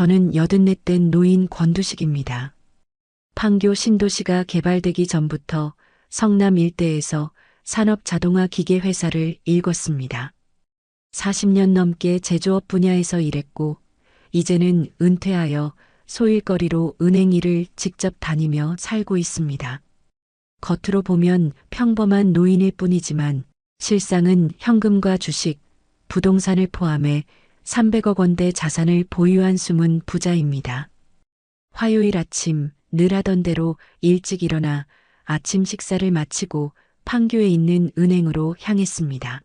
저는 84된 노인 권두식입니다. 판교 신도시가 개발되기 전부터 성남 일대에서 산업자동화 기계 회사를 일궜습니다. 40년 넘게 제조업 분야에서 일했고 이제는 은퇴하여 소일거리로 은행 일을 직접 다니며 살고 있습니다. 겉으로 보면 평범한 노인일 뿐이지만 실상은 현금과 주식, 부동산을 포함해 300억 원대 자산을 보유한 숨은 부자입니다. 화요일 아침 늘 하던 대로 일찍 일어나 아침 식사를 마치고 판교에 있는 은행으로 향했습니다.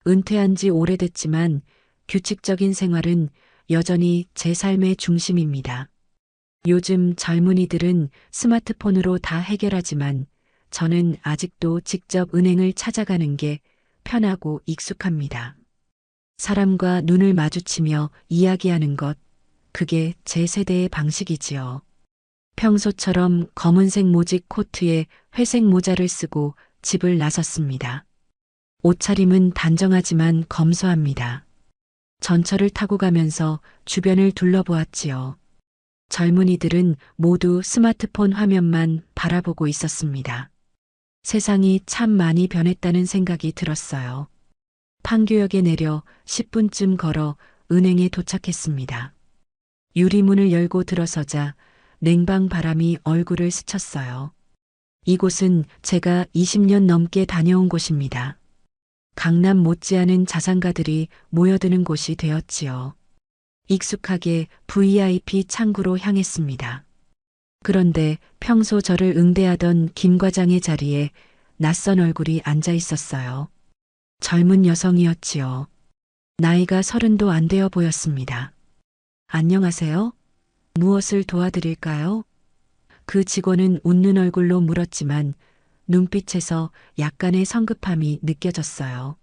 은퇴한 지 오래됐지만 규칙적인 생활은 여전히 제 삶의 중심입니다. 요즘 젊은이들은 스마트폰으로 다 해결하지만 저는 아직도 직접 은행을 찾아가는 게 편하고 익숙합니다. 사람과 눈을 마주치며 이야기하는 것, 그게 제 세대의 방식이지요. 평소처럼 검은색 모직 코트에 회색 모자를 쓰고 집을 나섰습니다. 옷차림은 단정하지만 검소합니다. 전철을 타고 가면서 주변을 둘러보았지요. 젊은이들은 모두 스마트폰 화면만 바라보고 있었습니다. 세상이 참 많이 변했다는 생각이 들었어요. 판교역에 내려 10분쯤 걸어 은행에 도착했습니다. 유리문을 열고 들어서자 냉방 바람이 얼굴을 스쳤어요. 이곳은 제가 20년 넘게 다녀온 곳입니다. 강남 못지않은 자산가들이 모여드는 곳이 되었지요. 익숙하게 VIP 창구로 향했습니다. 그런데 평소 저를 응대하던 김 과장의 자리에 낯선 얼굴이 앉아 있었어요. 젊은 여성이었지요. 나이가 30도 안 되어 보였습니다. 안녕하세요. 무엇을 도와드릴까요? 그 직원은 웃는 얼굴로 물었지만 눈빛에서 약간의 성급함이 느껴졌어요.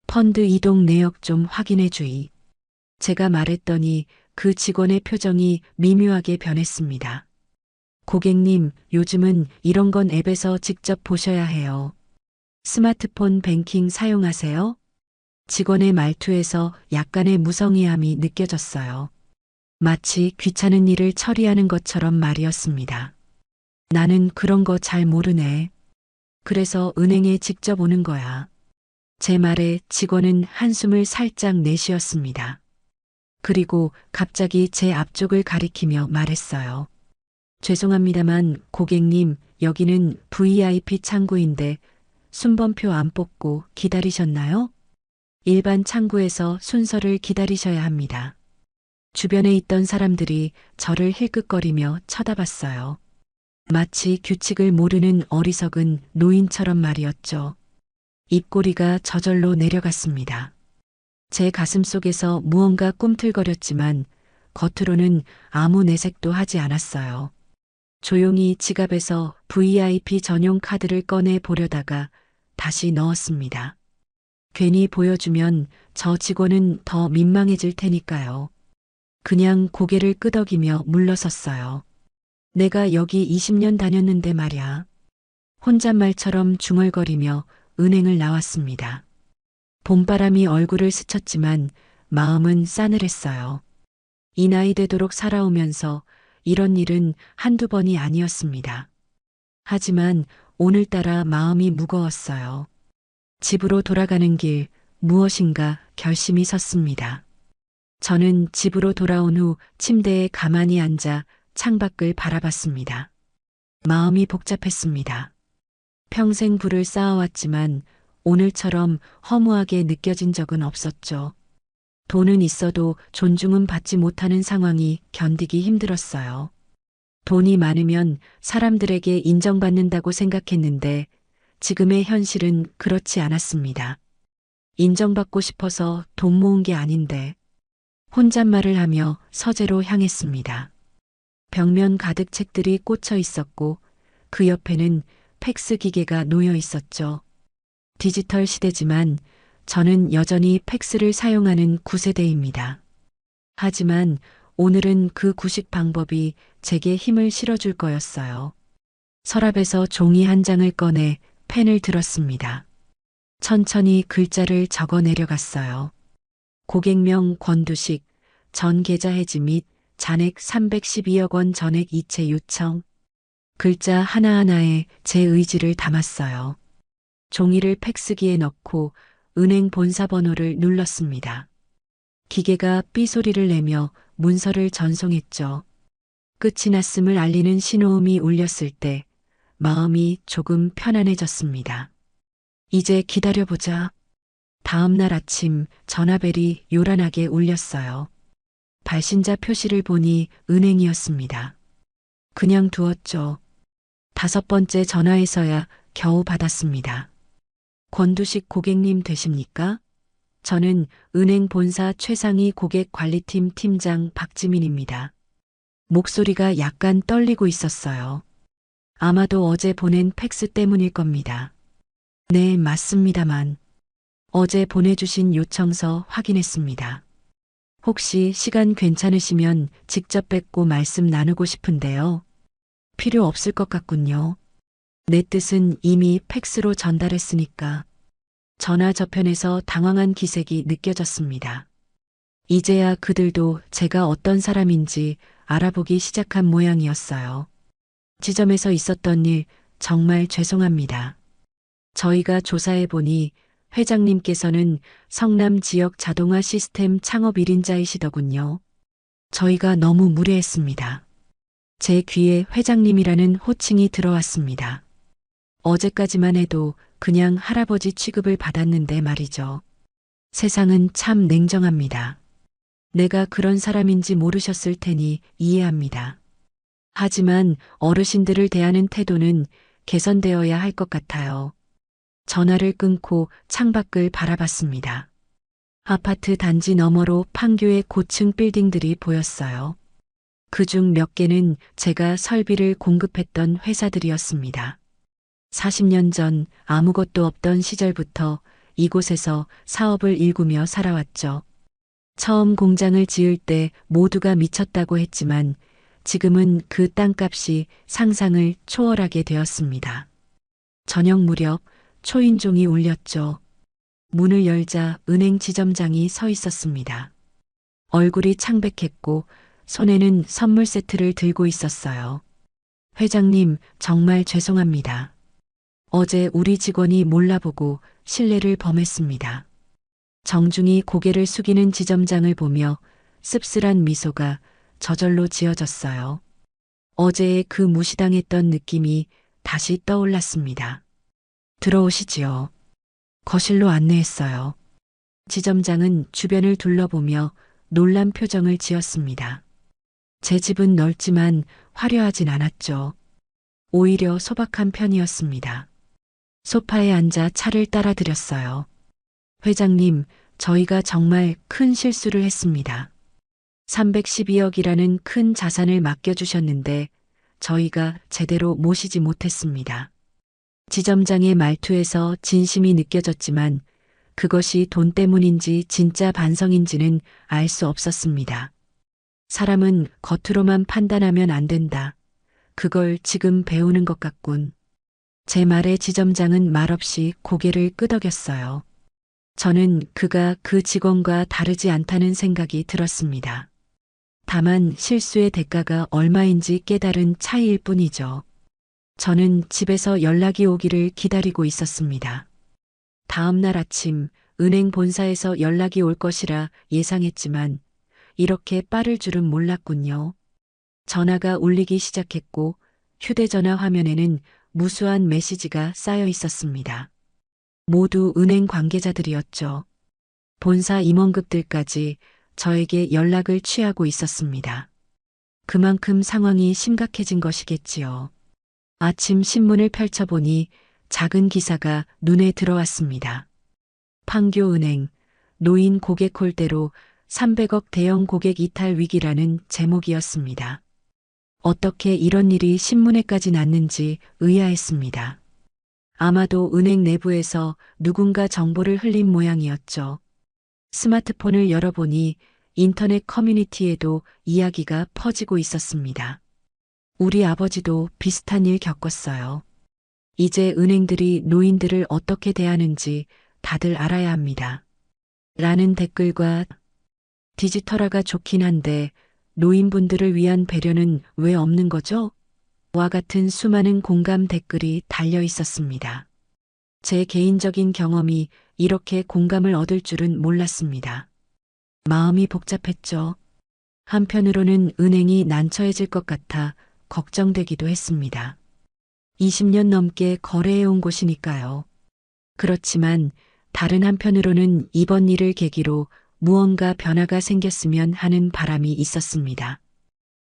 펀드 이동 내역 좀 확인해 주의. 제가 말했더니 그 직원의 표정이 미묘하게 변했습니다. 고객님, 요즘은 이런 건 앱에서 직접 보셔야 해요. 스마트폰 뱅킹 사용하세요? 직원의 말투에서 약간의 무성의함이 느껴졌어요. 마치 귀찮은 일을 처리하는 것처럼 말이었습니다. 나는 그런 거 잘 모르네. 그래서 은행에 직접 오는 거야. 제 말에 직원은 한숨을 살짝 내쉬었습니다. 그리고 갑자기 제 앞쪽을 가리키며 말했어요. 죄송합니다만 고객님, 여기는 VIP 창구인데 순번표 안 뽑고 기다리셨나요? 일반 창구에서 순서를 기다리셔야 합니다. 주변에 있던 사람들이 저를 힐끗거리며 쳐다봤어요. 마치 규칙을 모르는 어리석은 노인처럼 말이었죠. 입꼬리가 저절로 내려갔습니다. 제 가슴 속에서 무언가 꿈틀거렸지만 겉으로는 아무 내색도 하지 않았어요. 조용히 지갑에서 VIP 전용 카드를 꺼내 보려다가 다시 넣었습니다. 괜히 보여주면 저 직원은 더 민망해질 테니까요. 그냥 고개를 끄덕이며 물러섰어요. 내가 여기 20년 다녔는데 말야. 혼잣말처럼 중얼거리며 은행을 나왔습니다. 봄바람이 얼굴을 스쳤지만 마음은 싸늘했어요. 이 나이 되도록 살아오면서 이런 일은 한두 번이 아니었습니다. 하지만 오늘따라 마음이 무거웠어요. 집으로 돌아가는 길 무엇인가 결심이 섰습니다. 저는 집으로 돌아온 후 침대에 가만히 앉아 창밖을 바라봤습니다. 마음이 복잡했습니다. 평생 부를 쌓아왔지만 오늘처럼 허무하게 느껴진 적은 없었죠. 돈은 있어도 존중은 받지 못하는 상황이 견디기 힘들었어요. 돈이 많으면 사람들에게 인정받는다고 생각했는데 지금의 현실은 그렇지 않았습니다. 인정받고 싶어서 돈 모은 게 아닌데 혼잣말을 하며 서재로 향했습니다. 벽면 가득 책들이 꽂혀 있었고 그 옆에는 팩스 기계가 놓여 있었죠. 디지털 시대지만 저는 여전히 팩스를 사용하는 9세대입니다. 하지만 오늘은 그 구식 방법이 제게 힘을 실어줄 거였어요. 서랍에서 종이 한 장을 꺼내 펜을 들었습니다. 천천히 글자를 적어 내려갔어요. 고객명 권두식, 전 계좌 해지 및 잔액 312억 원 전액 이체 요청. 글자 하나하나에 제 의지를 담았어요. 종이를 팩스기에 넣고 은행 본사 번호를 눌렀습니다. 기계가 삐소리를 내며 문서를 전송했죠. 끝이 났음을 알리는 신호음이 울렸을 때 마음이 조금 편안해졌습니다. 이제 기다려보자. 다음 날 아침 전화벨이 요란하게 울렸어요. 발신자 표시를 보니 은행이었습니다. 그냥 두었죠. 5번째 전화에서야 겨우 받았습니다. 권두식 고객님 되십니까? 저는 은행 본사 최상위 고객관리팀 팀장 박지민입니다. 목소리가 약간 떨리고 있었어요. 아마도 어제 보낸 팩스 때문일 겁니다. 네, 맞습니다만. 어제 보내주신 요청서 확인했습니다. 혹시 시간 괜찮으시면 직접 뵙고 말씀 나누고 싶은데요. 필요 없을 것 같군요. 내 뜻은 이미 팩스로 전달했으니까. 전화 저편에서 당황한 기색이 느껴졌습니다. 이제야 그들도 제가 어떤 사람인지 알아보기 시작한 모양이었어요. 지점에서 있었던 일 정말 죄송합니다. 저희가 조사해보니 회장님께서는 성남 지역 자동화 시스템 창업 1인자이시더군요. 저희가 너무 무례했습니다. 제 귀에 회장님이라는 호칭이 들어왔습니다. 어제까지만 해도 그냥 할아버지 취급을 받았는데 말이죠. 세상은 참 냉정합니다. 내가 그런 사람인지 모르셨을 테니 이해합니다. 하지만 어르신들을 대하는 태도는 개선되어야 할 것 같아요. 전화를 끊고 창밖을 바라봤습니다. 아파트 단지 너머로 판교의 고층 빌딩들이 보였어요. 그중 몇 개는 제가 설비를 공급했던 회사들이었습니다. 40년 전 아무것도 없던 시절부터 이곳에서 사업을 일구며 살아왔죠. 처음 공장을 지을 때 모두가 미쳤다고 했지만 지금은 그 땅값이 상상을 초월하게 되었습니다. 저녁 무렵 초인종이 울렸죠. 문을 열자 은행 지점장이 서 있었습니다. 얼굴이 창백했고 손에는 선물 세트를 들고 있었어요. 회장님, 정말 죄송합니다. 어제 우리 직원이 몰라보고 실례를 범했습니다. 정중히 고개를 숙이는 지점장을 보며 씁쓸한 미소가 저절로 지어졌어요. 어제의 그 무시당했던 느낌이 다시 떠올랐습니다. 들어오시지요. 거실로 안내했어요. 지점장은 주변을 둘러보며 놀란 표정을 지었습니다. 제 집은 넓지만 화려하진 않았죠. 오히려 소박한 편이었습니다. 소파에 앉아 차를 따라드렸어요. 회장님, 저희가 정말 큰 실수를 했습니다. 312억이라는 큰 자산을 맡겨주셨는데 저희가 제대로 모시지 못했습니다. 지점장의 말투에서 진심이 느껴졌지만 그것이 돈 때문인지 진짜 반성인지는 알 수 없었습니다. 사람은 겉으로만 판단하면 안 된다. 그걸 지금 배우는 것 같군. 제 말에 지점장은 말없이 고개를 끄덕였어요. 저는 그가 그 직원과 다르지 않다는 생각이 들었습니다. 다만 실수의 대가가 얼마인지 깨달은 차이일 뿐이죠. 저는 집에서 연락이 오기를 기다리고 있었습니다. 다음 날 아침 은행 본사에서 연락이 올 것이라 예상했지만 이렇게 빠를 줄은 몰랐군요. 전화가 울리기 시작했고 휴대전화 화면에는 무수한 메시지가 쌓여 있었습니다. 모두 은행 관계자들이었죠. 본사 임원급들까지 저에게 연락을 취하고 있었습니다. 그만큼 상황이 심각해진 것이겠지요. 아침 신문을 펼쳐보니 작은 기사가 눈에 들어왔습니다. 판교은행, 노인 고객 홀대로 300억 대형 고객 이탈 위기라는 제목이었습니다. 어떻게 이런 일이 신문에까지 났는지 의아했습니다. 아마도 은행 내부에서 누군가 정보를 흘린 모양이었죠. 스마트폰을 열어보니 인터넷 커뮤니티에도 이야기가 퍼지고 있었습니다. 우리 아버지도 비슷한 일 겪었어요. 이제 은행들이 노인들을 어떻게 대하는지 다들 알아야 합니다. 라는 댓글과 디지털화가 좋긴 한데 노인분들을 위한 배려는 왜 없는 거죠? 와 같은 수많은 공감 댓글이 달려 있었습니다. 제 개인적인 경험이 이렇게 공감을 얻을 줄은 몰랐습니다. 마음이 복잡했죠. 한편으로는 은행이 난처해질 것 같아 걱정되기도 했습니다. 20년 넘게 거래해온 곳이니까요. 그렇지만 다른 한편으로는 이번 일을 계기로 무언가 변화가 생겼으면 하는 바람이 있었습니다.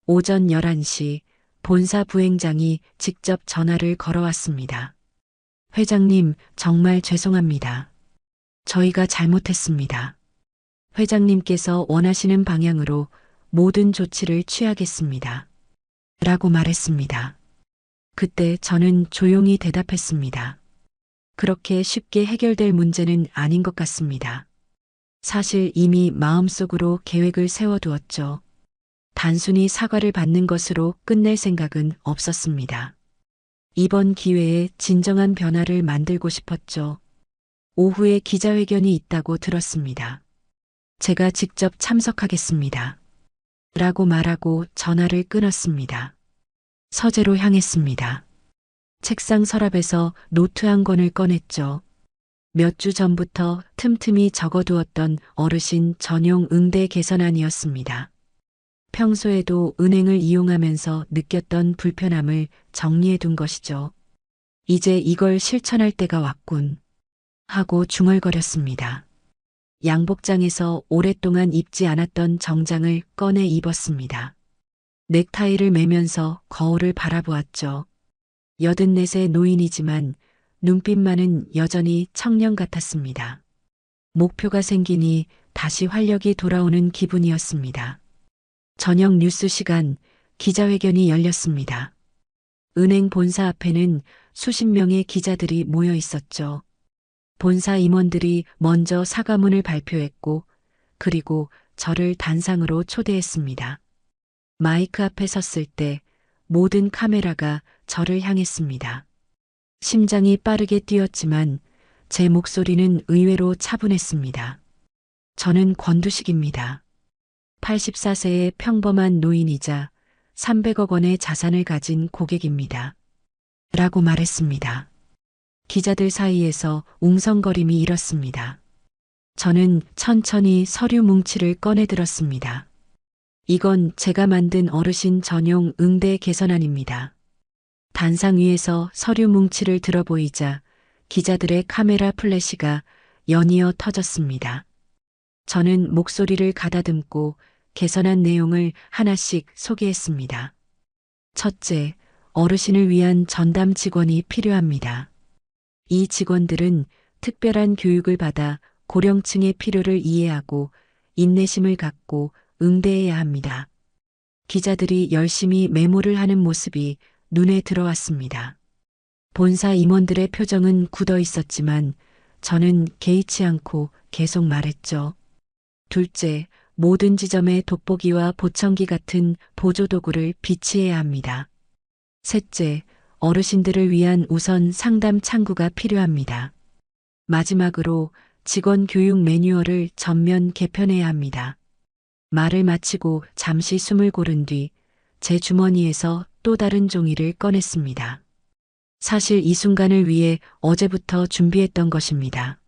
오전 11시 본사 부행장이 직접 전화를 걸어왔습니다. 회장님, 정말 죄송합니다. 저희가 잘못했습니다. 회장님께서 원하시는 방향으로 모든 조치를 취하겠습니다. 라고 말했습니다. 그때 저는 조용히 대답했습니다. 그렇게 쉽게 해결될 문제는 아닌 것 같습니다. 사실 이미 마음속으로 계획을 세워두었죠. 단순히 사과를 받는 것으로 끝낼 생각은 없었습니다. 이번 기회에 진정한 변화를 만들고 싶었죠. 오후에 기자회견이 있다고 들었습니다. 제가 직접 참석하겠습니다. 라고 말하고 전화를 끊었습니다. 서재로 향했습니다. 책상 서랍에서 노트 한 권을 꺼냈죠. 몇 주 전부터 틈틈이 적어두었던 어르신 전용 응대 개선안이었습니다. 평소에도 은행을 이용하면서 느꼈던 불편함을 정리해 둔 것이죠. 이제 이걸 실천할 때가 왔군. 하고 중얼거렸습니다. 양복장에서 오랫동안 입지 않았던 정장을 꺼내 입었습니다. 넥타이를 매면서 거울을 바라보았죠. 84세 노인이지만 눈빛만은 여전히 청년 같았습니다. 목표가 생기니 다시 활력이 돌아오는 기분이었습니다. 저녁 뉴스 시간 기자회견이 열렸습니다. 은행 본사 앞에는 수십 명의 기자들이 모여 있었죠. 본사 임원들이 먼저 사과문을 발표했고 그리고 저를 단상으로 초대했습니다. 마이크 앞에 섰을 때 모든 카메라가 저를 향했습니다. 심장이 빠르게 뛰었지만 제 목소리는 의외로 차분했습니다. 저는 권두식입니다. 84세의 평범한 노인이자 300억 원의 자산을 가진 고객입니다. 라고 말했습니다. 기자들 사이에서 웅성거림이 일었습니다. 저는 천천히 서류 뭉치를 꺼내 들었습니다. 이건 제가 만든 어르신 전용 응대 개선안입니다. 단상 위에서 서류 뭉치를 들어보이자 기자들의 카메라 플래시가 연이어 터졌습니다. 저는 목소리를 가다듬고 개선한 내용을 하나씩 소개했습니다. 첫째, 어르신을 위한 전담 직원이 필요합니다. 이 직원들은 특별한 교육을 받아 고령층의 필요를 이해하고 인내심을 갖고 응대해야 합니다. 기자들이 열심히 메모를 하는 모습이 눈에 들어왔습니다. 본사 임원들의 표정은 굳어 있었지만 저는 개의치 않고 계속 말했죠. 둘째, 모든 지점에 돋보기와 보청기 같은 보조도구를 비치해야 합니다. 셋째, 어르신들을 위한 우선 상담 창구가 필요합니다. 마지막으로 직원 교육 매뉴얼을 전면 개편해야 합니다. 말을 마치고 잠시 숨을 고른 뒤 제 주머니에서 또 다른 종이를 꺼냈습니다. 사실 이 순간을 위해 어제부터 준비했던 것입니다.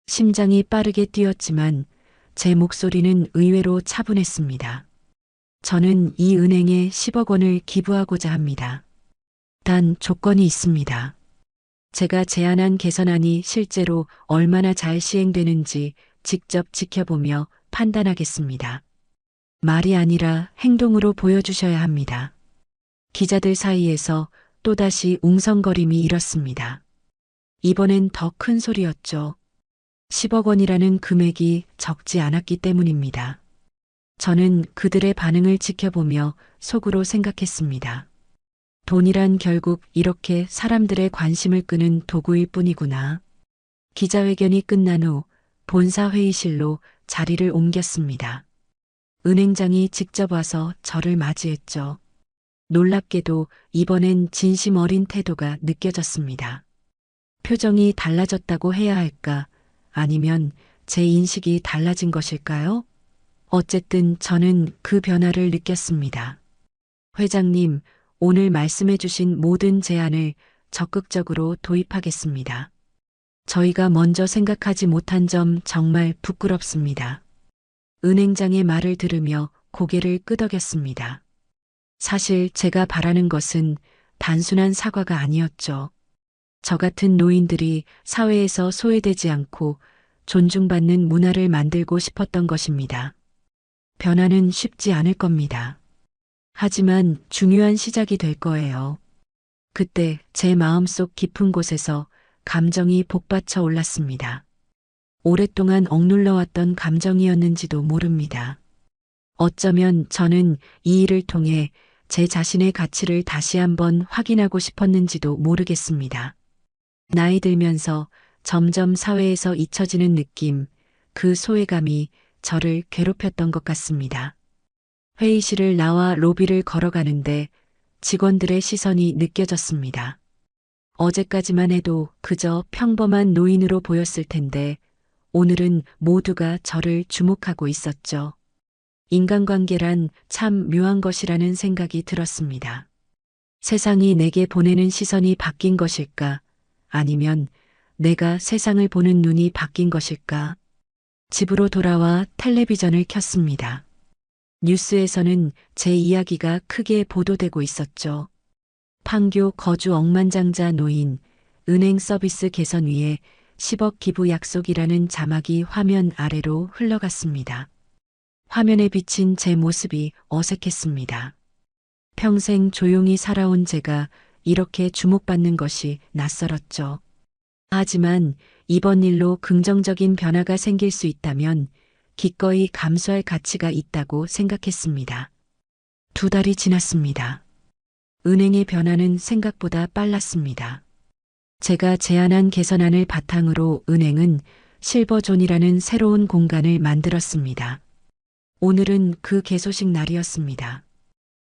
심장이 빠르게 뛰었지만 제 목소리는 의외로 차분했습니다. 저는 이 은행에 10억 원을 기부하고자 합니다. 단 조건이 있습니다. 제가 제안한 개선안이 실제로 얼마나 잘 시행되는지 직접 지켜보며 판단하겠습니다. 말이 아니라 행동으로 보여주셔야 합니다. 기자들 사이에서 또다시 웅성거림이 일었습니다. 이번엔 더 큰 소리였죠. 10억 원이라는 금액이 적지 않았기 때문입니다. 저는 그들의 반응을 지켜보며 속으로 생각했습니다. 돈이란 결국 이렇게 사람들의 관심을 끄는 도구일 뿐이구나. 기자회견이 끝난 후 본사 회의실로 자리를 옮겼습니다. 은행장이 직접 와서 저를 맞이했죠. 놀랍게도 이번엔 진심 어린 태도가 느껴졌습니다. 표정이 달라졌다고 해야 할까? 아니면 제 인식이 달라진 것일까요? 어쨌든 저는 그 변화를 느꼈습니다. 회장님, 오늘 말씀해 주신 모든 제안을 적극적으로 도입하겠습니다. 저희가 먼저 생각하지 못한 점 정말 부끄럽습니다. 은행장의 말을 들으며 고개를 끄덕였습니다. 사실 제가 바라는 것은 단순한 사과가 아니었죠. 저 같은 노인들이 사회에서 소외되지 않고 존중받는 문화를 만들고 싶었던 것입니다. 변화는 쉽지 않을 겁니다. 하지만 중요한 시작이 될 거예요. 그때 제 마음속 깊은 곳에서 감정이 복받쳐 올랐습니다. 오랫동안 억눌러왔던 감정이었는지도 모릅니다. 어쩌면 저는 이 일을 통해 제 자신의 가치를 다시 한번 확인하고 싶었는지도 모르겠습니다. 나이 들면서 점점 사회에서 잊혀지는 느낌, 그 소외감이 저를 괴롭혔던 것 같습니다. 회의실을 나와 로비를 걸어가는데 직원들의 시선이 느껴졌습니다. 어제까지만 해도 그저 평범한 노인으로 보였을 텐데 오늘은 모두가 저를 주목하고 있었죠. 인간관계란 참 묘한 것이라는 생각이 들었습니다. 세상이 내게 보내는 시선이 바뀐 것일까? 아니면 내가 세상을 보는 눈이 바뀐 것일까? 집으로 돌아와 텔레비전을 켰습니다. 뉴스에서는 제 이야기가 크게 보도되고 있었죠. 판교 거주 억만장자 노인, 은행 서비스 개선 위해 10억 기부 약속이라는 자막이 화면 아래로 흘러갔습니다. 화면에 비친 제 모습이 어색했습니다. 평생 조용히 살아온 제가 이렇게 주목받는 것이 낯설었죠. 하지만 이번 일로 긍정적인 변화가 생길 수 있다면 기꺼이 감수할 가치가 있다고 생각했습니다. 2달이 지났습니다. 은행의 변화는 생각보다 빨랐습니다. 제가 제안한 개선안을 바탕으로 은행은 실버존이라는 새로운 공간을 만들었습니다. 오늘은 그 개소식 날이었습니다.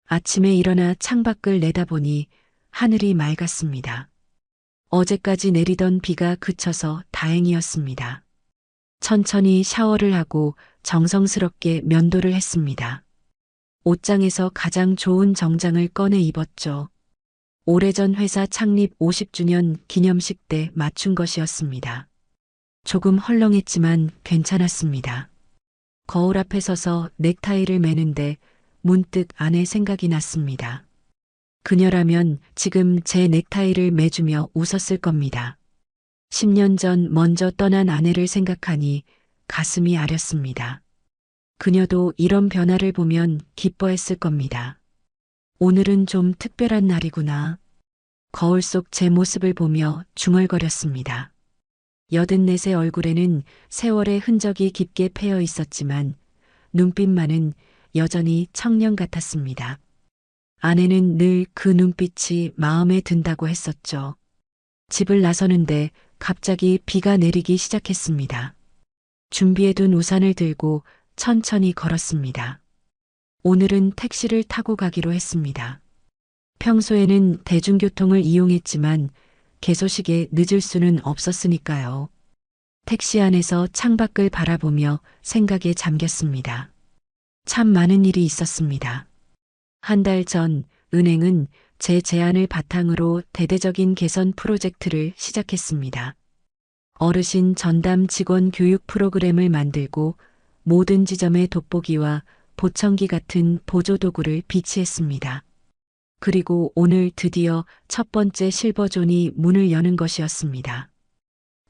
아침에 일어나 창밖을 내다보니 하늘이 맑았습니다. 어제까지 내리던 비가 그쳐서 다행이었습니다. 천천히 샤워를 하고 정성스럽게 면도를 했습니다. 옷장에서 가장 좋은 정장을 꺼내 입었죠. 오래전 회사 창립 50주년 기념식 때 맞춘 것이었습니다. 조금 헐렁했지만 괜찮았습니다. 거울 앞에 서서 넥타이를 매는데 문득 아내 생각이 났습니다. 그녀라면 지금 제 넥타이를 매주며 웃었을 겁니다. 10년 전 먼저 떠난 아내를 생각하니 가슴이 아렸습니다. 그녀도 이런 변화를 보면 기뻐했을 겁니다. 오늘은 좀 특별한 날이구나. 거울 속 제 모습을 보며 중얼거렸습니다. 84의 얼굴에는 세월의 흔적이 깊게 패여 있었지만 눈빛만은 여전히 청년 같았습니다. 아내는 늘 그 눈빛이 마음에 든다고 했었죠. 집을 나서는데 갑자기 비가 내리기 시작했습니다. 준비해둔 우산을 들고 천천히 걸었습니다. 오늘은 택시를 타고 가기로 했습니다. 평소에는 대중교통을 이용했지만 개소식에 늦을 수는 없었으니까요. 택시 안에서 창밖을 바라보며 생각에 잠겼습니다. 참 많은 일이 있었습니다. 한 달 전 은행은 제 제안을 바탕으로 대대적인 개선 프로젝트를 시작했습니다. 어르신 전담 직원 교육 프로그램을 만들고 모든 지점에 돋보기와 보청기 같은 보조도구를 비치했습니다. 그리고 오늘 드디어 첫 번째 실버존이 문을 여는 것이었습니다.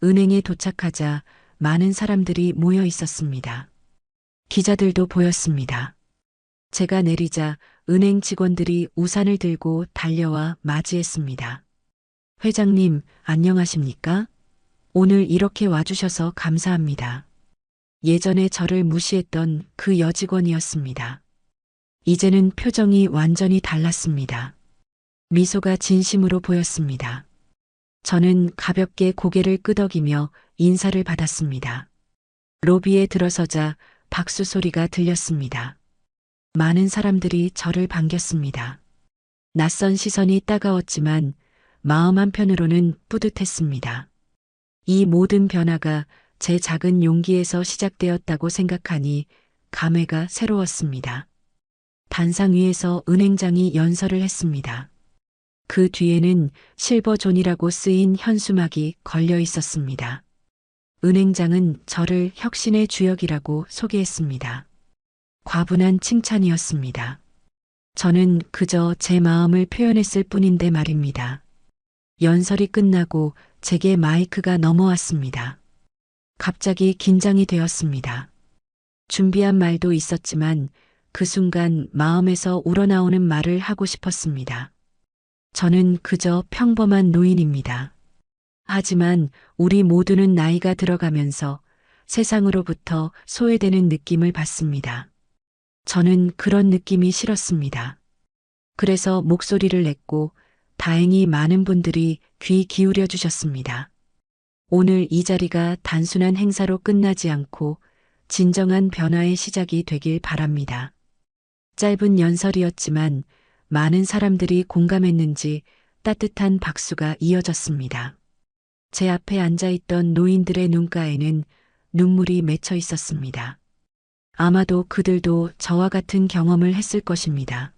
은행에 도착하자 많은 사람들이 모여 있었습니다. 기자들도 보였습니다. 제가 내리자 은행 직원들이 우산을 들고 달려와 맞이했습니다. 회장님, 안녕하십니까? 오늘 이렇게 와주셔서 감사합니다. 예전에 저를 무시했던 그 여직원이었습니다. 이제는 표정이 완전히 달랐습니다. 미소가 진심으로 보였습니다. 저는 가볍게 고개를 끄덕이며 인사를 받았습니다. 로비에 들어서자 박수 소리가 들렸습니다. 많은 사람들이 저를 반겼습니다. 낯선 시선이 따가웠지만 마음 한편으로는 뿌듯했습니다. 이 모든 변화가 제 작은 용기에서 시작되었다고 생각하니 감회가 새로웠습니다. 단상 위에서 은행장이 연설을 했습니다. 그 뒤에는 실버존이라고 쓰인 현수막이 걸려 있었습니다. 은행장은 저를 혁신의 주역이라고 소개했습니다. 과분한 칭찬이었습니다. 저는 그저 제 마음을 표현했을 뿐인데 말입니다. 연설이 끝나고 제게 마이크가 넘어왔습니다. 갑자기 긴장이 되었습니다. 준비한 말도 있었지만 그 순간 마음에서 우러나오는 말을 하고 싶었습니다. 저는 그저 평범한 노인입니다. 하지만 우리 모두는 나이가 들어가면서 세상으로부터 소외되는 느낌을 받습니다. 저는 그런 느낌이 싫었습니다. 그래서 목소리를 냈고 다행히 많은 분들이 귀 기울여 주셨습니다. 오늘 이 자리가 단순한 행사로 끝나지 않고 진정한 변화의 시작이 되길 바랍니다. 짧은 연설이었지만 많은 사람들이 공감했는지 따뜻한 박수가 이어졌습니다. 제 앞에 앉아있던 노인들의 눈가에는 눈물이 맺혀 있었습니다. 아마도 그들도 저와 같은 경험을 했을 것입니다.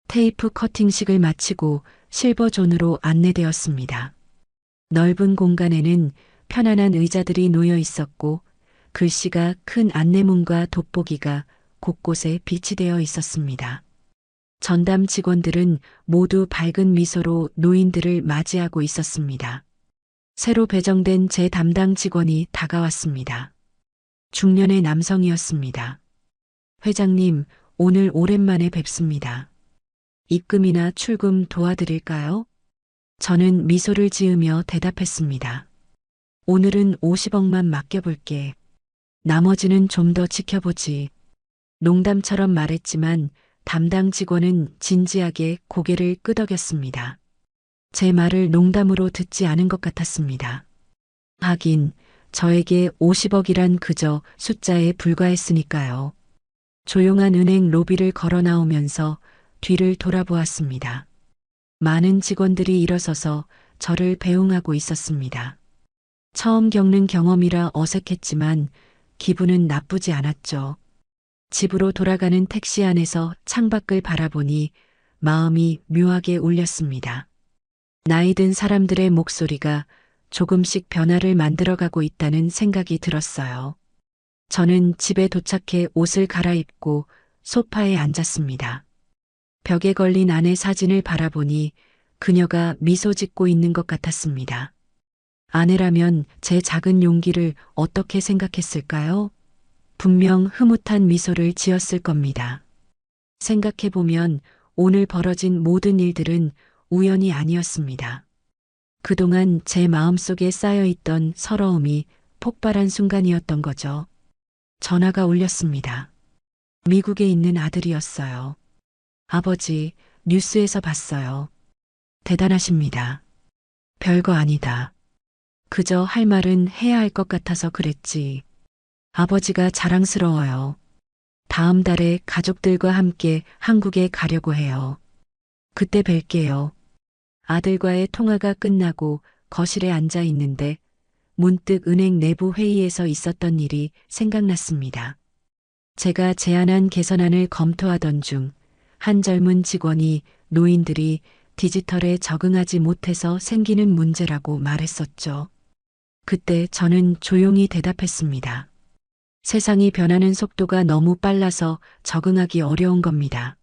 테이프 커팅식을 마치고 실버존으로 안내되었습니다. 넓은 공간에는 편안한 의자들이 놓여 있었고 글씨가 큰 안내문과 돋보기가 곳곳에 비치되어 있었습니다. 전담 직원들은 모두 밝은 미소로 노인들을 맞이하고 있었습니다. 새로 배정된 제 담당 직원이 다가왔습니다. 중년의 남성이었습니다. 회장님, 오늘 오랜만에 뵙습니다. 입금이나 출금 도와드릴까요? 저는 미소를 지으며 대답했습니다. 오늘은 50억만 맡겨볼게. 나머지는 좀 더 지켜보지. 농담처럼 말했지만 담당 직원은 진지하게 고개를 끄덕였습니다. 제 말을 농담으로 듣지 않은 것 같았습니다. 하긴 저에게 50억이란 그저 숫자에 불과했으니까요. 조용한 은행 로비를 걸어 나오면서 뒤를 돌아보았습니다. 많은 직원들이 일어서서 저를 배웅하고 있었습니다. 처음 겪는 경험이라 어색했지만 기분은 나쁘지 않았죠. 집으로 돌아가는 택시 안에서 창밖을 바라보니 마음이 묘하게 울렸습니다. 나이 든 사람들의 목소리가 조금씩 변화를 만들어가고 있다는 생각이 들었어요. 저는 집에 도착해 옷을 갈아입고 소파에 앉았습니다. 벽에 걸린 아내 사진을 바라보니 그녀가 미소 짓고 있는 것 같았습니다. 아내라면 제 작은 용기를 어떻게 생각했을까요? 분명 흐뭇한 미소를 지었을 겁니다. 생각해보면 오늘 벌어진 모든 일들은 우연이 아니었습니다. 그동안 제 마음속에 쌓여있던 서러움이 폭발한 순간이었던 거죠. 전화가 울렸습니다. 미국에 있는 아들이었어요. 아버지, 뉴스에서 봤어요. 대단하십니다. 별거 아니다. 그저 할 말은 해야 할 것 같아서 그랬지. 아버지가 자랑스러워요. 다음 달에 가족들과 함께 한국에 가려고 해요. 그때 뵐게요. 아들과의 통화가 끝나고 거실에 앉아 있는데 문득 은행 내부 회의에서 있었던 일이 생각났습니다. 제가 제안한 개선안을 검토하던 중 한 젊은 직원이 노인들이 디지털에 적응하지 못해서 생기는 문제라고 말했었죠. 그때 저는 조용히 대답했습니다. 세상이 변하는 속도가 너무 빨라서 적응하기 어려운 겁니다.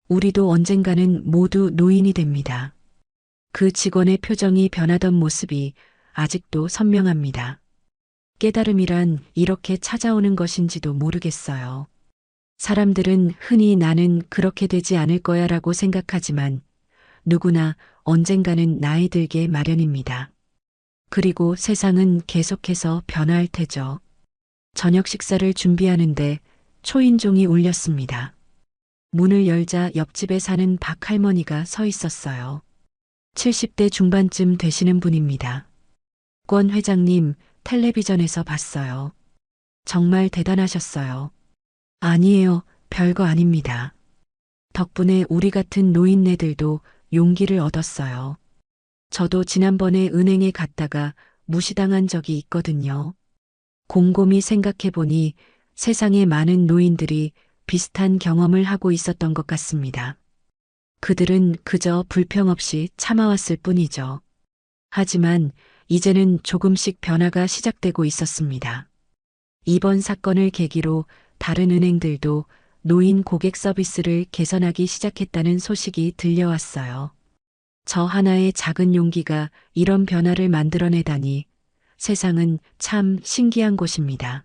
우리도 언젠가는 모두 노인이 됩니다. 그 직원의 표정이 변하던 모습이 아직도 선명합니다. 깨달음이란 이렇게 찾아오는 것인지도 모르겠어요. 사람들은 흔히 나는 그렇게 되지 않을 거야 라고 생각하지만 누구나 언젠가는 나이 들게 마련입니다. 그리고 세상은 계속해서 변화할 테죠. 저녁 식사를 준비하는데 초인종이 울렸습니다. 문을 열자 옆집에 사는 박 할머니가 서 있었어요. 70대 중반쯤 되시는 분입니다. 권 회장님, 텔레비전에서 봤어요. 정말 대단하셨어요. 아니에요, 별거 아닙니다. 덕분에 우리 같은 노인네들도 용기를 얻었어요. 저도 지난번에 은행에 갔다가 무시당한 적이 있거든요. 곰곰이 생각해보니 세상에 많은 노인들이 비슷한 경험을 하고 있었던 것 같습니다. 그들은 그저 불평 없이 참아왔을 뿐이죠. 하지만 이제는 조금씩 변화가 시작되고 있었습니다. 이번 사건을 계기로 다른 은행들도 노인 고객 서비스를 개선하기 시작했다는 소식이 들려왔어요. 저 하나의 작은 용기가 이런 변화를 만들어내다니 세상은 참 신기한 곳입니다.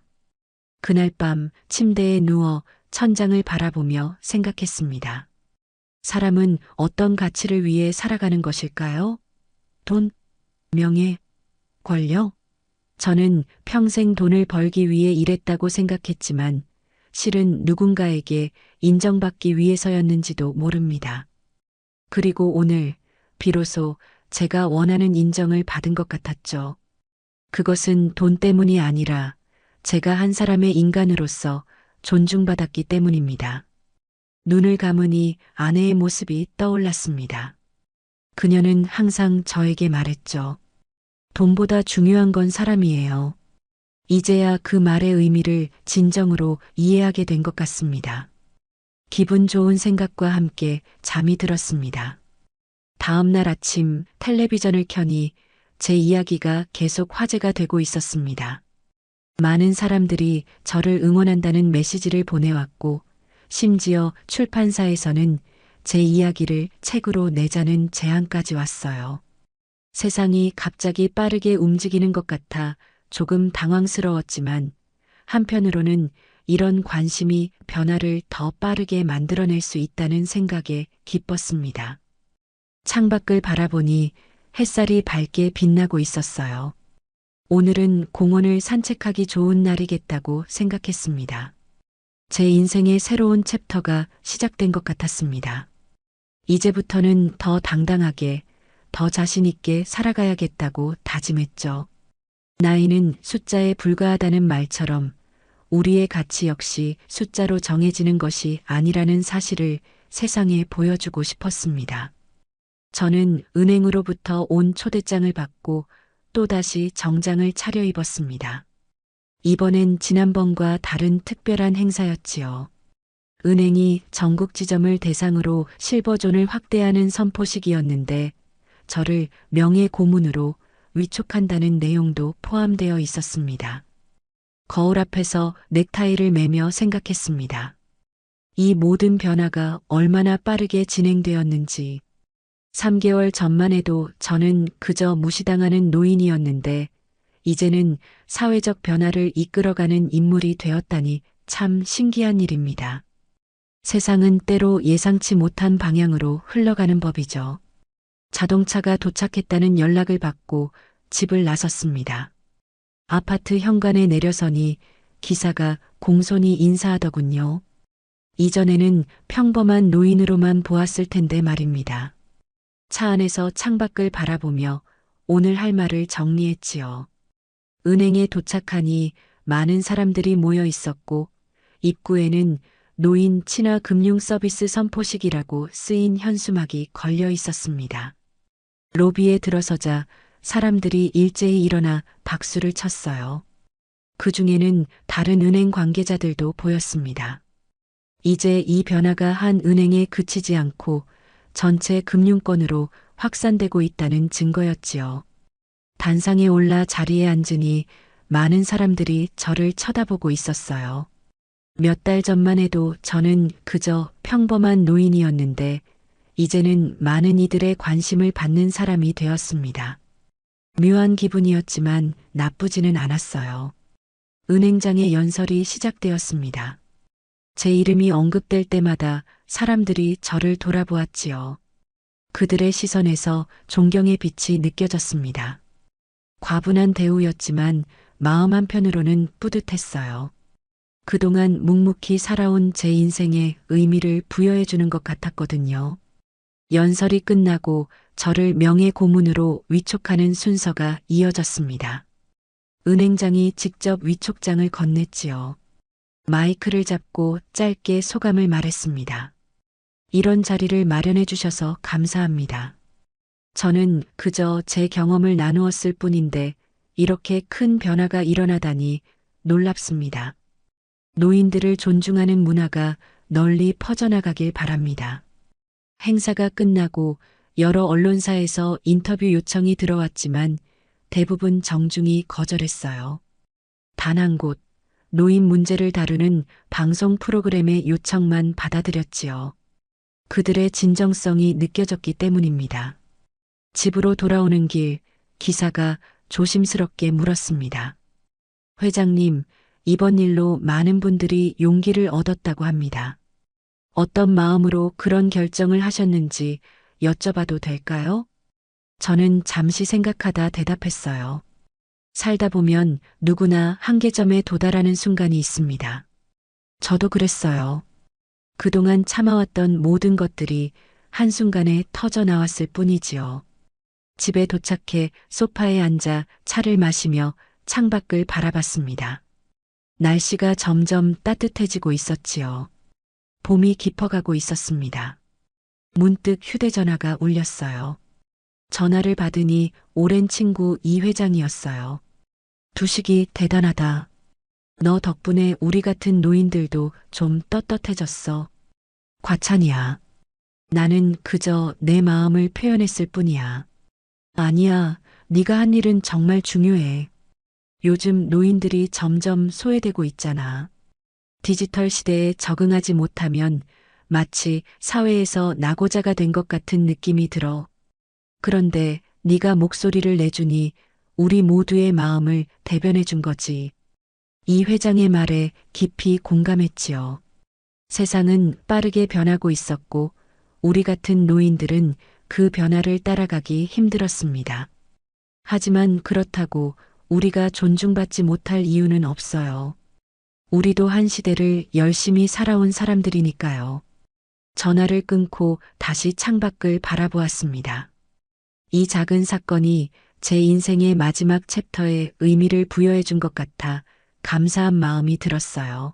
그날 밤 침대에 누워 천장을 바라보며 생각했습니다. 사람은 어떤 가치를 위해 살아가는 것일까요? 돈, 명예, 권력? 저는 평생 돈을 벌기 위해 일했다고 생각했지만 실은 누군가에게 인정받기 위해서였는지도 모릅니다. 그리고 오늘 비로소 제가 원하는 인정을 받은 것 같았죠. 그것은 돈 때문이 아니라 제가 한 사람의 인간으로서 존중받았기 때문입니다. 눈을 감으니 아내의 모습이 떠올랐습니다. 그녀는 항상 저에게 말했죠. 돈보다 중요한 건 사람이에요. 이제야 그 말의 의미를 진정으로 이해하게 된 것 같습니다. 기분 좋은 생각과 함께 잠이 들었습니다. 다음 날 아침 텔레비전을 켜니 제 이야기가 계속 화제가 되고 있었습니다. 많은 사람들이 저를 응원한다는 메시지를 보내왔고, 심지어 출판사에서는 제 이야기를 책으로 내자는 제안까지 왔어요. 세상이 갑자기 빠르게 움직이는 것 같아 조금 당황스러웠지만 한편으로는 이런 관심이 변화를 더 빠르게 만들어낼 수 있다는 생각에 기뻤습니다. 창밖을 바라보니 햇살이 밝게 빛나고 있었어요. 오늘은 공원을 산책하기 좋은 날이겠다고 생각했습니다. 제 인생의 새로운 챕터가 시작된 것 같았습니다. 이제부터는 더 당당하게, 더 자신 있게 살아가야겠다고 다짐했죠. 나이는 숫자에 불과하다는 말처럼 우리의 가치 역시 숫자로 정해지는 것이 아니라는 사실을 세상에 보여주고 싶었습니다. 저는 은행으로부터 온 초대장을 받고 또다시 정장을 차려입었습니다. 이번엔 지난번과 다른 특별한 행사였지요. 은행이 전국 지점을 대상으로 실버존을 확대하는 선포식이었는데 저를 명예 고문으로 위촉한다는 내용도 포함되어 있었습니다. 거울 앞에서 넥타이를 매며 생각했습니다. 이 모든 변화가 얼마나 빠르게 진행되었는지. 3개월 전만 해도 저는 그저 무시당하는 노인이었는데 이제는 사회적 변화를 이끌어가는 인물이 되었다니 참 신기한 일입니다. 세상은 때로 예상치 못한 방향으로 흘러가는 법이죠. 자동차가 도착했다는 연락을 받고 집을 나섰습니다. 아파트 현관에 내려서니 기사가 공손히 인사하더군요. 이전에는 평범한 노인으로만 보았을 텐데 말입니다. 차 안에서 창밖을 바라보며 오늘 할 말을 정리했지요. 은행에 도착하니 많은 사람들이 모여 있었고 입구에는 노인 친화 금융 서비스 선포식이라고 쓰인 현수막이 걸려 있었습니다. 로비에 들어서자 사람들이 일제히 일어나 박수를 쳤어요. 그 중에는 다른 은행 관계자들도 보였습니다. 이제 이 변화가 한 은행에 그치지 않고 전체 금융권으로 확산되고 있다는 증거였지요. 단상에 올라 자리에 앉으니 많은 사람들이 저를 쳐다보고 있었어요. 몇 달 전만 해도 저는 그저 평범한 노인이었는데 이제는 많은 이들의 관심을 받는 사람이 되었습니다. 묘한 기분이었지만 나쁘지는 않았어요. 은행장의 연설이 시작되었습니다. 제 이름이 언급될 때마다 사람들이 저를 돌아보았지요. 그들의 시선에서 존경의 빛이 느껴졌습니다. 과분한 대우였지만 마음 한편으로는 뿌듯했어요. 그동안 묵묵히 살아온 제 인생에 의미를 부여해 주는 것 같았거든요. 연설이 끝나고 저를 명예 고문으로 위촉하는 순서가 이어졌습니다. 은행장이 직접 위촉장을 건넸지요. 마이크를 잡고 짧게 소감을 말했습니다. 이런 자리를 마련해 주셔서 감사합니다. 저는 그저 제 경험을 나누었을 뿐인데 이렇게 큰 변화가 일어나다니 놀랍습니다. 노인들을 존중하는 문화가 널리 퍼져나가길 바랍니다. 행사가 끝나고 여러 언론사에서 인터뷰 요청이 들어왔지만 대부분 정중히 거절했어요. 단 한 곳, 노인 문제를 다루는 방송 프로그램의 요청만 받아들였지요. 그들의 진정성이 느껴졌기 때문입니다. 집으로 돌아오는 길, 기사가 조심스럽게 물었습니다. 회장님, 이번 일로 많은 분들이 용기를 얻었다고 합니다. 어떤 마음으로 그런 결정을 하셨는지 여쭤봐도 될까요? 저는 잠시 생각하다 대답했어요. 살다 보면 누구나 한계점에 도달하는 순간이 있습니다. 저도 그랬어요. 그동안 참아왔던 모든 것들이 한순간에 터져 나왔을 뿐이지요. 집에 도착해 소파에 앉아 차를 마시며 창밖을 바라봤습니다. 날씨가 점점 따뜻해지고 있었지요. 봄이 깊어가고 있었습니다. 문득 휴대전화가 울렸어요. 전화를 받으니 오랜 친구 이 회장이었어요. 두식이 대단하다. 너 덕분에 우리 같은 노인들도 좀 떳떳해졌어. 과찬이야. 나는 그저 내 마음을 표현했을 뿐이야. 아니야, 네가 한 일은 정말 중요해. 요즘 노인들이 점점 소외되고 있잖아. 디지털 시대에 적응하지 못하면 마치 사회에서 낙오자가 된 것 같은 느낌이 들어. 그런데 네가 목소리를 내주니 우리 모두의 마음을 대변해 준 거지. 이 회장의 말에 깊이 공감했지요. 세상은 빠르게 변하고 있었고 우리 같은 노인들은 그 변화를 따라가기 힘들었습니다. 하지만 그렇다고 우리가 존중받지 못할 이유는 없어요. 우리도 한 시대를 열심히 살아온 사람들이니까요. 전화를 끊고 다시 창밖을 바라보았습니다. 이 작은 사건이 제 인생의 마지막 챕터에 의미를 부여해 준 것 같아 감사한 마음이 들었어요.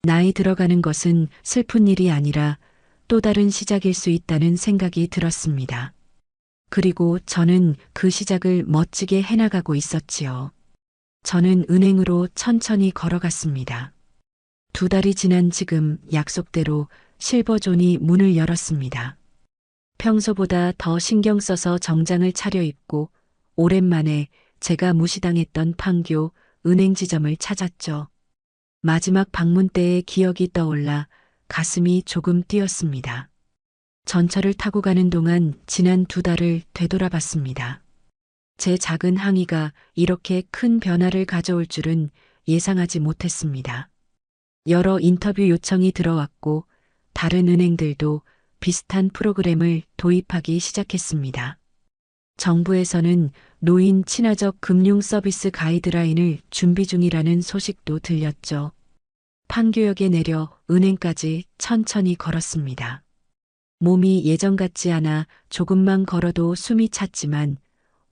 나이 들어가는 것은 슬픈 일이 아니라 또 다른 시작일 수 있다는 생각이 들었습니다. 그리고 저는 그 시작을 멋지게 해나가고 있었지요. 저는 은행으로 천천히 걸어갔습니다. 2달이 지난 지금 약속대로 실버존이 문을 열었습니다. 평소보다 더 신경 써서 정장을 차려입고 오랜만에 제가 무시당했던 판교 은행 지점을 찾았죠. 마지막 방문 때의 기억이 떠올라 가슴이 조금 뛰었습니다. 전철을 타고 가는 동안 지난 2달을 되돌아봤습니다. 제 작은 항의가 이렇게 큰 변화를 가져올 줄은 예상하지 못했습니다. 여러 인터뷰 요청이 들어왔고 다른 은행들도 비슷한 프로그램을 도입하기 시작했습니다. 정부에서는 노인 친화적 금융 서비스 가이드라인을 준비 중이라는 소식도 들렸죠. 판교역에 내려 은행까지 천천히 걸었습니다. 몸이 예전 같지 않아 조금만 걸어도 숨이 찼지만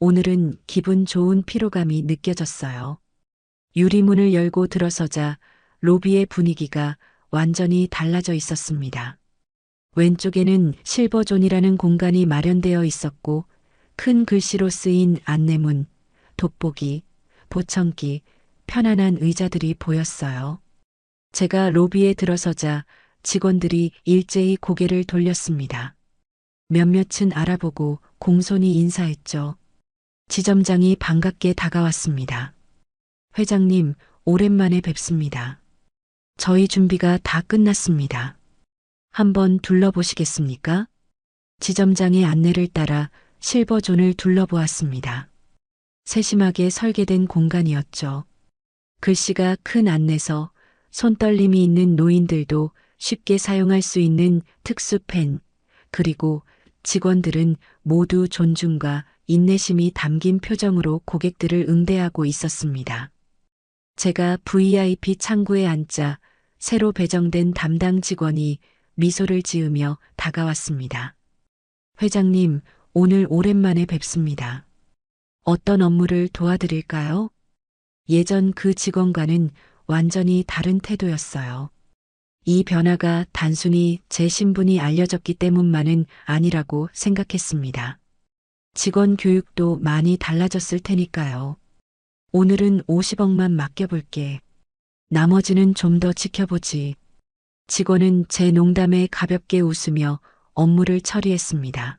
오늘은 기분 좋은 피로감이 느껴졌어요. 유리문을 열고 들어서자 로비의 분위기가 완전히 달라져 있었습니다. 왼쪽에는 실버존이라는 공간이 마련되어 있었고 큰 글씨로 쓰인 안내문, 돋보기, 보청기, 편안한 의자들이 보였어요. 제가 로비에 들어서자 직원들이 일제히 고개를 돌렸습니다. 몇몇은 알아보고 공손히 인사했죠. 지점장이 반갑게 다가왔습니다. 회장님, 오랜만에 뵙습니다. 저희 준비가 다 끝났습니다. 한번 둘러보시겠습니까? 지점장의 안내를 따라 실버존을 둘러보았습니다. 세심하게 설계된 공간이었죠. 글씨가 큰 안내서, 손떨림이 있는 노인들도 쉽게 사용할 수 있는 특수 펜, 그리고 직원들은 모두 존중과 인내심이 담긴 표정으로 고객들을 응대하고 있었습니다. 제가 VIP 창구에 앉자 새로 배정된 담당 직원이 미소를 지으며 다가왔습니다. 회장님, 오늘 오랜만에 뵙습니다. 어떤 업무를 도와드릴까요? 예전 그 직원과는 완전히 다른 태도였어요. 이 변화가 단순히 제 신분이 알려졌기 때문만은 아니라고 생각했습니다. 직원 교육도 많이 달라졌을 테니까요. 오늘은 50억만 맡겨볼게. 나머지는 좀 더 지켜보지. 직원은 제 농담에 가볍게 웃으며 업무를 처리했습니다.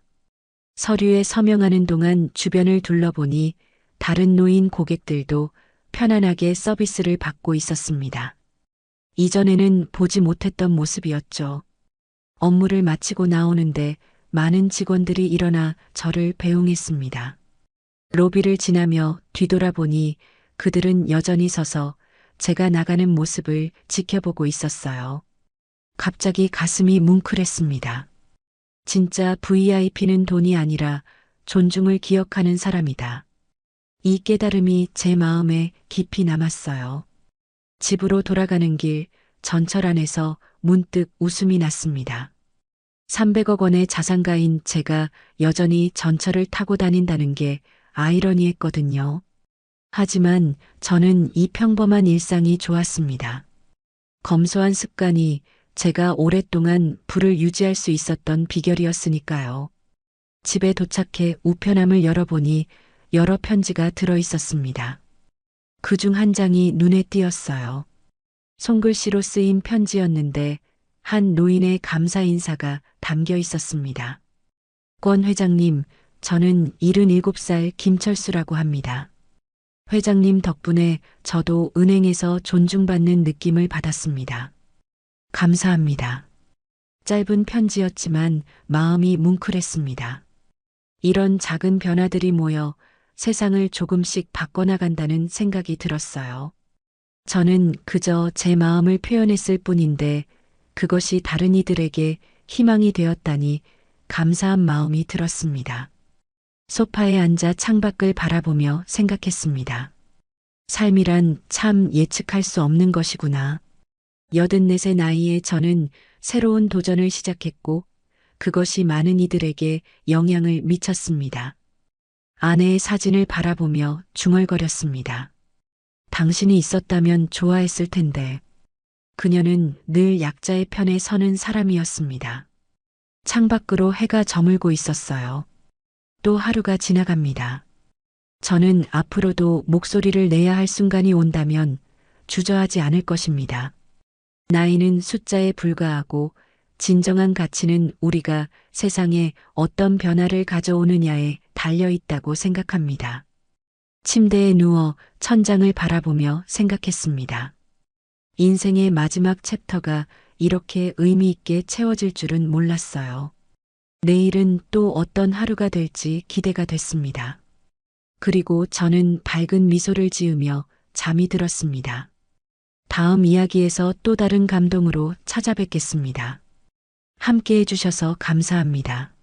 서류에 서명하는 동안 주변을 둘러보니 다른 노인 고객들도 편안하게 서비스를 받고 있었습니다. 이전에는 보지 못했던 모습이었죠. 업무를 마치고 나오는데 많은 직원들이 일어나 저를 배웅했습니다. 로비를 지나며 뒤돌아보니 그들은 여전히 서서 제가 나가는 모습을 지켜보고 있었어요. 갑자기 가슴이 뭉클했습니다. 진짜 VIP는 돈이 아니라 존중을 기억하는 사람이다. 이 깨달음이 제 마음에 깊이 남았어요. 집으로 돌아가는 길 전철 안에서 문득 웃음이 났습니다. 300억 원의 자산가인 제가 여전히 전철을 타고 다닌다는 게 아이러니했거든요. 하지만 저는 이 평범한 일상이 좋았습니다. 검소한 습관이 제가 오랫동안 부를 유지할 수 있었던 비결이었으니까요. 집에 도착해 우편함을 열어보니 여러 편지가 들어 있었습니다. 그중 한 장이 눈에 띄었어요. 손글씨로 쓰인 편지였는데 한 노인의 감사 인사가 담겨 있었습니다. 권 회장님, 저는 77살 김철수라고 합니다. 회장님 덕분에 저도 은행에서 존중받는 느낌을 받았습니다. 감사합니다. 짧은 편지였지만 마음이 뭉클했습니다. 이런 작은 변화들이 모여 세상을 조금씩 바꿔나간다는 생각이 들었어요. 저는 그저 제 마음을 표현했을 뿐인데 그것이 다른 이들에게 희망이 되었다니 감사한 마음이 들었습니다. 소파에 앉아 창밖을 바라보며 생각했습니다. 삶이란 참 예측할 수 없는 것이구나. 84의 나이에 저는 새로운 도전을 시작했고 그것이 많은 이들에게 영향을 미쳤습니다. 아내의 사진을 바라보며 중얼거렸습니다. 당신이 있었다면 좋아했을 텐데. 그녀는 늘 약자의 편에 서는 사람이었습니다. 창밖으로 해가 저물고 있었어요. 또 하루가 지나갑니다. 저는 앞으로도 목소리를 내야 할 순간이 온다면 주저하지 않을 것입니다. 나이는 숫자에 불과하고 진정한 가치는 우리가 세상에 어떤 변화를 가져오느냐에 달려 있다고 생각합니다. 침대에 누워 천장을 바라보며 생각했습니다. 인생의 마지막 챕터가 이렇게 의미 있게 채워질 줄은 몰랐어요. 내일은 또 어떤 하루가 될지 기대가 됐습니다. 그리고 저는 밝은 미소를 지으며 잠이 들었습니다. 다음 이야기에서 또 다른 감동으로 찾아뵙겠습니다. 함께 해주셔서 감사합니다.